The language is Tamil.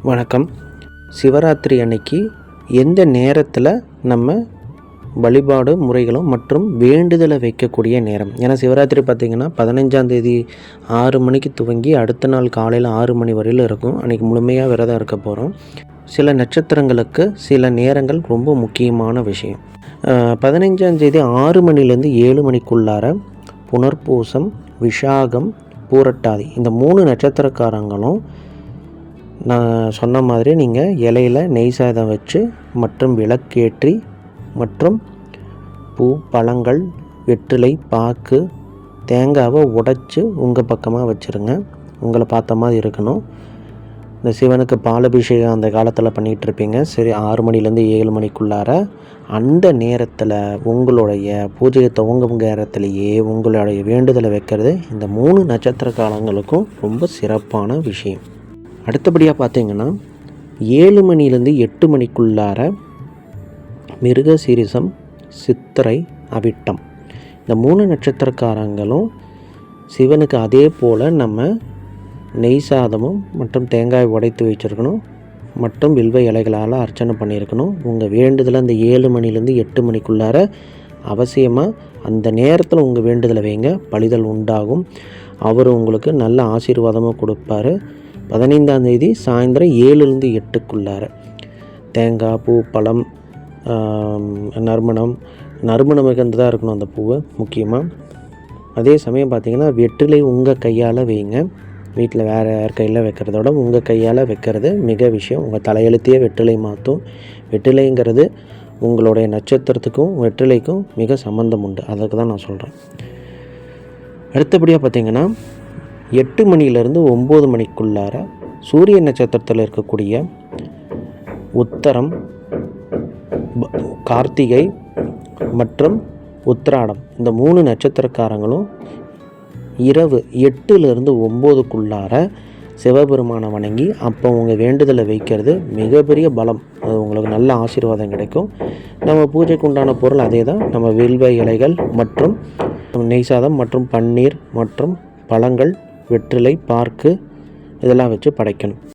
வணக்கம். சிவராத்திரி அன்னைக்கு எந்த நேரத்தில் நம்ம வழிபாடு முறைகளும் மற்றும் வேண்டுதலை வைக்கக்கூடிய நேரம்? ஏன்னா சிவராத்திரி பார்த்திங்கன்னா 15ஆம் தேதி 6 மணிக்கு துவங்கி அடுத்த நாள் காலையில் 6 மணி வரையில் இருக்கும். அன்றைக்கி முழுமையாக விரதம் இருக்க போகிறோம். சில நட்சத்திரங்களுக்கு சில நேரங்கள் ரொம்ப முக்கியமான விஷயம். 15ஆம் தேதி 6 மணிலேருந்து 7 மணிக்குள்ளார புனர்பூசம், விஷாகம், பூரட்டாதி இந்த 3 நட்சத்திரக்காரங்களும் நான் சொன்ன மாதிரி நீங்கள் இலையில் நெய் சாதம் வச்சு மற்றும் விளக்கேற்றி மற்றும் பூ, பழங்கள், வெற்றிலை, பாக்கு, தேங்காவை உடைச்சி உங்கள் பக்கமாக வச்சுருங்க. உங்களை பார்த்த மாதிரி இருக்கணும். இந்த சிவனுக்கு பாலபிஷேகம் அந்த காலத்தில் பண்ணிகிட்ருப்பீங்க. சரி, 6 மணிலேருந்து 7 மணிக்குள்ளார அந்த நேரத்தில் உங்களுடைய பூஜையை துவங்கும் நேரத்திலேயே உங்களுடைய வேண்டுதலை வைக்கிறது இந்த 3 நட்சத்திர காலங்களுக்கும் ரொம்ப சிறப்பான விஷயம். அடுத்தபடியாக பார்த்திங்கன்னா 7 மணிலேருந்து 8 மணிக்குள்ளார மிருகசீரிசம், சித்திரை, அவிட்டம் இந்த 3 நட்சத்திரக்காரங்களும் சிவனுக்கு அதே போல் நம்ம நெய் சாதமும் மற்றும் தேங்காய் உடைத்து வச்சுருக்கணும் மற்றும் வில்வ இலைகளால் அர்ச்சனை பண்ணியிருக்கணும். உங்கள் வேண்டுதலை அந்த 7 மணிலேருந்து 8 மணிக்குள்ளார அவசியமாக அந்த நேரத்தில் உங்கள் வேண்டுதலை வைங்க. பலிதல் உண்டாகும். அவர் உங்களுக்கு நல்ல ஆசீர்வாதமாக கொடுப்பாரு. 15ஆம் தேதி சாயந்தரம் 7லேருந்து 8க்குள்ளார தேங்காய், பூ, பழம், நறுமணம் மிகுந்ததாக இருக்கணும் அந்த பூவை முக்கியமாக. அதே சமயம் பார்த்திங்கன்னா வெற்றிலை உங்கள் கையால் வைங்க. வீட்டில் வேறு யார் கையில் வைக்கிறதோட உங்கள் கையால் வைக்கிறது மிக விஷயம். உங்கள் தலையெழுத்தையே வெற்றிலை மாற்றும். வெற்றிலைங்கிறது உங்களுடைய நட்சத்திரத்துக்கும் வெற்றிலைக்கும் மிக சம்பந்தம் உண்டு. அதுக்கு தான் நான் சொல்கிறேன். அடுத்தபடியாக பார்த்திங்கன்னா 8 மணிலேருந்து 9 மணிக்குள்ளார சூரிய நட்சத்திரத்தில் இருக்கக்கூடிய உத்தரம், கார்த்திகை மற்றும் உத்திராடம் இந்த 3 நட்சத்திரக்காரங்களும் இரவு 8லேருந்து 9க்குள்ளார சிவபெருமானை வணங்கி அப்போ உங்கள் வேண்டுதலை வைக்கிறது மிகப்பெரிய பலம். அது உங்களுக்கு நல்ல ஆசீர்வாதம் கிடைக்கும். நம்ம பூஜைக்கு உண்டான பொருள் அதே தான். நம்ம வில்வ இலைகள் மற்றும் நெய் சாதம் மற்றும் பன்னீர் மற்றும் பழங்கள், வெற்றிலை, பாக்கு இதெல்லாம் வச்சு படைக்கணும்.